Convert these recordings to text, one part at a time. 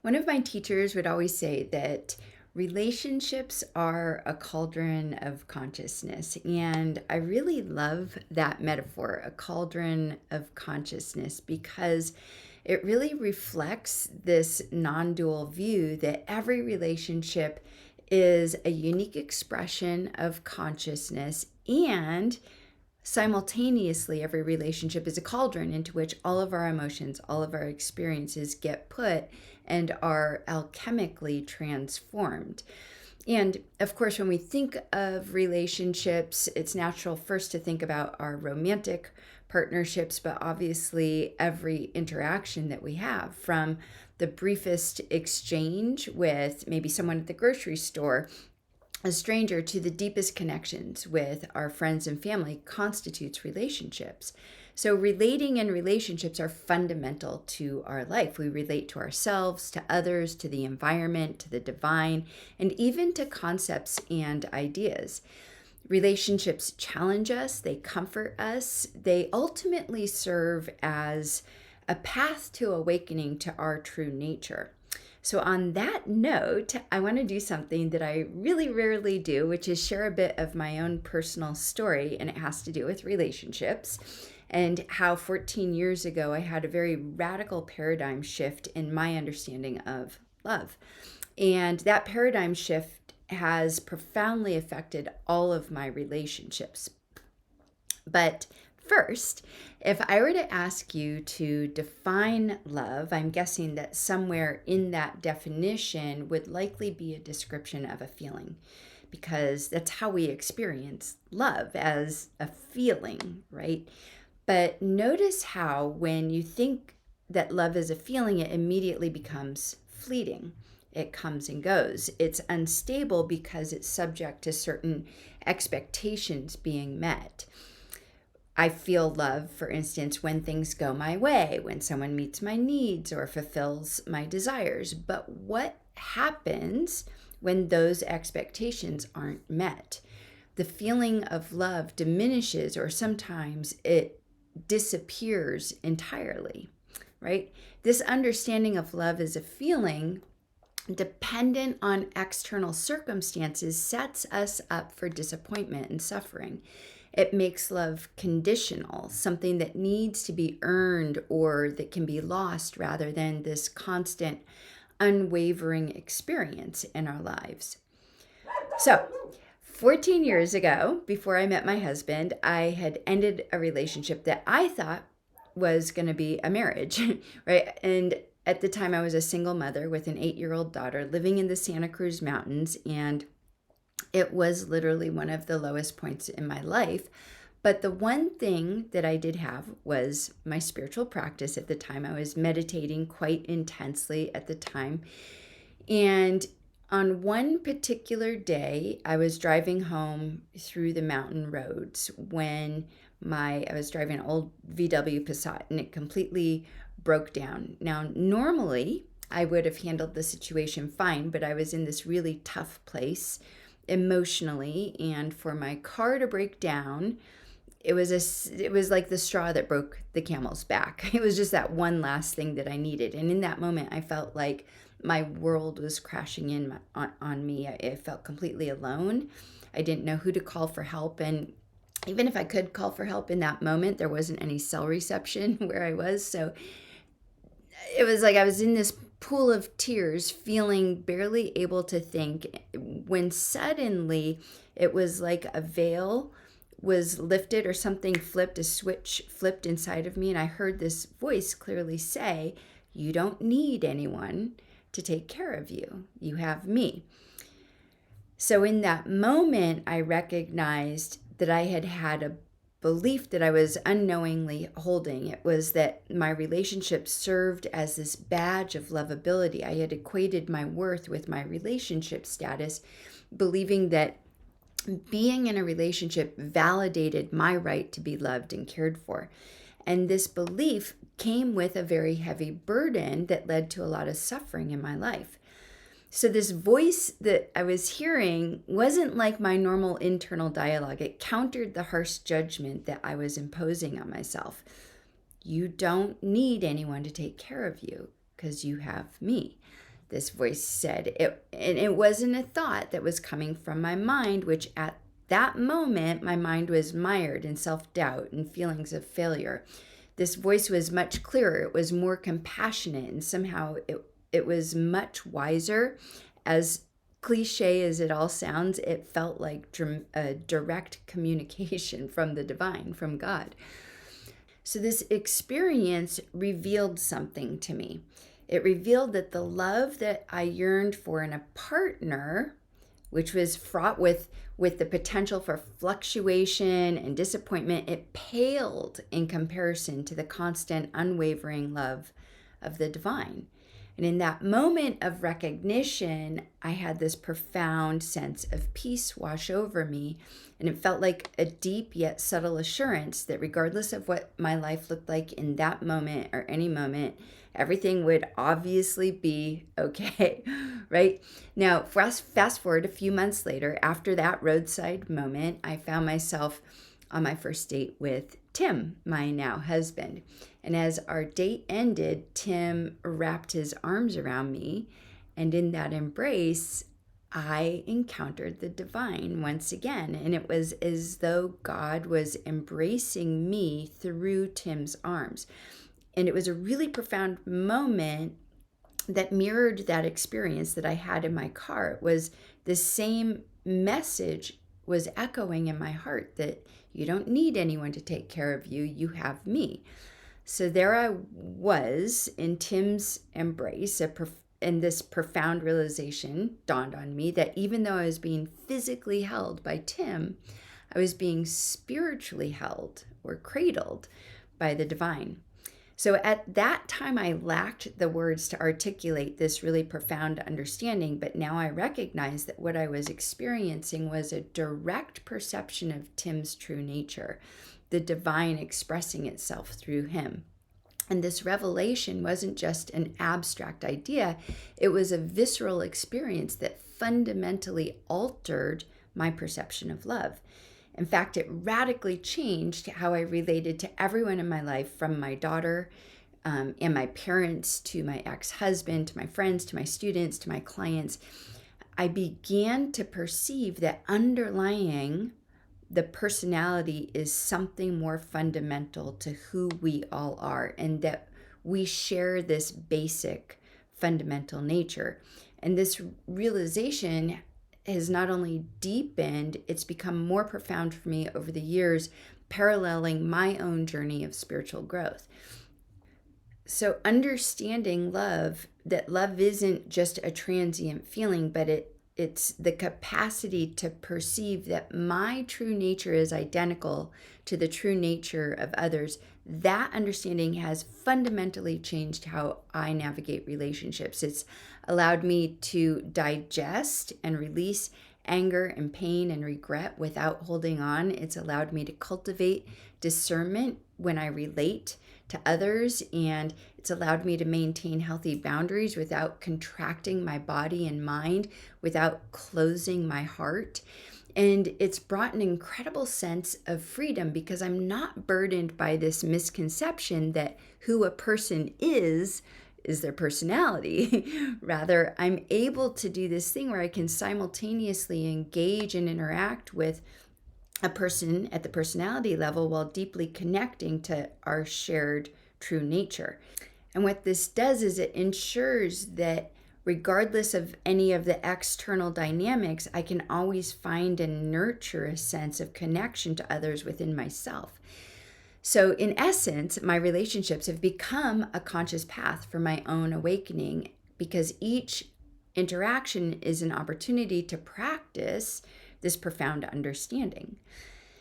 One of my teachers would always say that relationships are a cauldron of consciousness. And I really love that metaphor, a cauldron of consciousness, because it really reflects this non dual view that every relationship is a unique expression of consciousness, and simultaneously, every relationship is a cauldron into which all of our emotions, all of our experiences get put and are alchemically transformed. And of course, when we think of relationships, it's natural first to think about our romantic partnerships, but obviously, every interaction that we have, from the briefest exchange with maybe someone at the grocery store, a stranger, to the deepest connections with our friends and family, constitutes relationships. So, relating and relationships are fundamental to our life. We relate to ourselves, to others, to the environment, to the divine, and even to concepts and ideas. Relationships challenge us, they comfort us, they ultimately serve as a path to awakening to our true nature. So, on that note, I want to do something that I really rarely do, which is share a bit of my own personal story, and it has to do with relationships and how 14 years ago I had a very radical paradigm shift in my understanding of love. And that paradigm shift has profoundly affected all of my relationships. But first, if I were to ask you to define love, I'm guessing that somewhere in that definition would likely be a description of a feeling, because that's how we experience love, as a feeling, right? But notice how when you think that love is a feeling, it immediately becomes fleeting. It comes and goes. It's unstable because it's subject to certain expectations being met. I feel love, for instance, when things go my way, when someone meets my needs or fulfills my desires. But what happens when those expectations aren't met? The feeling of love diminishes, or sometimes it disappears entirely, right? This understanding of love as a feeling dependent on external circumstances sets us up for disappointment and suffering. It makes love conditional, something that needs to be earned or that can be lost, rather than this constant, unwavering experience in our lives. So, 14 years ago, before I met my husband, I had ended a relationship that I thought was going to be a marriage, right? And at the time, I was a single mother with an 8-year-old daughter living in the Santa Cruz Mountains, and it was literally one of the lowest points in my life. But the one thing that I did have was my spiritual practice at the time. I was meditating quite intensely at the time. And on one particular day, I was driving home through the mountain roads when I was driving an old VW Passat, and it completely broke down. Now, normally I would have handled the situation fine, but I was in this really tough place emotionally, and for my car to break down, it was like the straw that broke the camel's back. It was just that one last thing that I needed. And in that moment, I felt like my world was crashing in on me. I felt completely alone. I didn't know who to call for help. And even if I could call for help in that moment, there wasn't any cell reception where I was. So it was like I was in this pool of tears, feeling barely able to think, when suddenly it was like a veil was lifted, or something flipped, a switch flipped inside of me, and I heard this voice clearly say, "You don't need anyone to take care of you. You have me." So in that moment, I recognized that I had had a belief that I was unknowingly holding. It was that my relationship served as this badge of lovability. I had equated my worth with my relationship status, believing that being in a relationship validated my right to be loved and cared for. And this belief came with a very heavy burden that led to a lot of suffering in my life. So this voice that I was hearing wasn't like my normal internal dialogue. It countered the harsh judgment that I was imposing on myself. You don't need anyone to take care of you because you have me. this voice said. And it wasn't a thought that was coming from my mind, which at that moment, my mind was mired in self-doubt and feelings of failure. This voice was much clearer. It was more compassionate, and somehow it was much wiser. As cliche as it all sounds, it felt like a direct communication from the divine, from God. So this experience revealed something to me. It revealed that the love that I yearned for in a partner, which was fraught with the potential for fluctuation and disappointment, it paled in comparison to the constant, unwavering love of the divine. And in that moment of recognition, I had this profound sense of peace wash over me. And it felt like a deep yet subtle assurance that regardless of what my life looked like in that moment or any moment, everything would obviously be okay, right? Now, fast forward a few months later, after that roadside moment, I found myself on my first date with Tim, my now husband. And as our date ended, Tim wrapped his arms around me, and in that embrace, I encountered the divine once again. And it was as though God was embracing me through Tim's arms. And it was a really profound moment that mirrored that experience that I had in my car. It was the same message was echoing in my heart that you don't need anyone to take care of you. You have me. So there I was in Tim's embrace, and this profound realization dawned on me that even though I was being physically held by Tim, I was being spiritually held or cradled by the divine. So at that time, I lacked the words to articulate this really profound understanding, but now I recognize that what I was experiencing was a direct perception of Tim's true nature, the divine expressing itself through him. And this revelation wasn't just an abstract idea, it was a visceral experience that fundamentally altered my perception of love. In fact, it radically changed how I related to everyone in my life, from my daughter and my parents to my ex-husband, to my friends, to my students, to my clients. I began to perceive that underlying the personality is something more fundamental to who we all are, and that we share this basic fundamental nature. And this realization has not only deepened, it's become more profound for me over the years, paralleling my own journey of spiritual growth. So understanding love, that love isn't just a transient feeling, but it's the capacity to perceive that my true nature is identical to the true nature of others. That understanding has fundamentally changed how I navigate relationships. It's allowed me to digest and release anger and pain and regret without holding on. It's allowed me to cultivate discernment when I relate to others, and it's allowed me to maintain healthy boundaries without contracting my body and mind, without closing my heart. And it's brought an incredible sense of freedom because I'm not burdened by this misconception that who a person is their personality. Rather, I'm able to do this thing where I can simultaneously engage and interact with a person at the personality level while deeply connecting to our shared true nature. And what this does is it ensures that regardless of any of the external dynamics, I can always find and nurture a sense of connection to others within myself. So in essence, my relationships have become a conscious path for my own awakening, because each interaction is an opportunity to practice this profound understanding.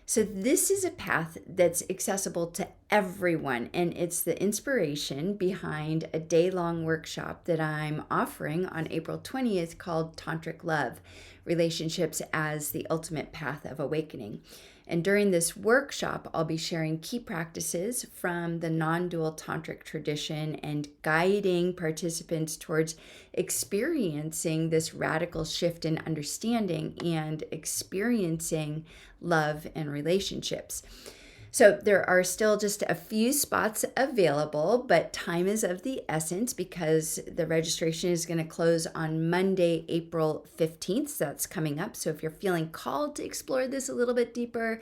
So this is a path that's accessible to everyone, and it's the inspiration behind a day-long workshop that I'm offering on April 20th called Tantric Love, Relationships as the Ultimate Path of Awakening. And during this workshop, I'll be sharing key practices from the non-dual tantric tradition and guiding participants towards experiencing this radical shift in understanding and experiencing love and relationships. So there are still just a few spots available, but time is of the essence because the registration is going to close on Monday, April 15th. So that's coming up. So if you're feeling called to explore this a little bit deeper,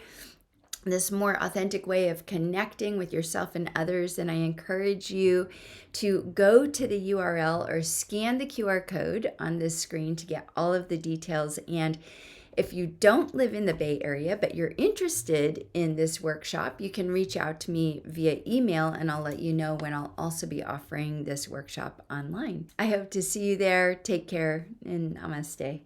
this more authentic way of connecting with yourself and others, then I encourage you to go to the URL or scan the QR code on this screen to get all of the details. And if you don't live in the Bay Area, but you're interested in this workshop, you can reach out to me via email and I'll let you know when I'll also be offering this workshop online. I hope to see you there. Take care and namaste.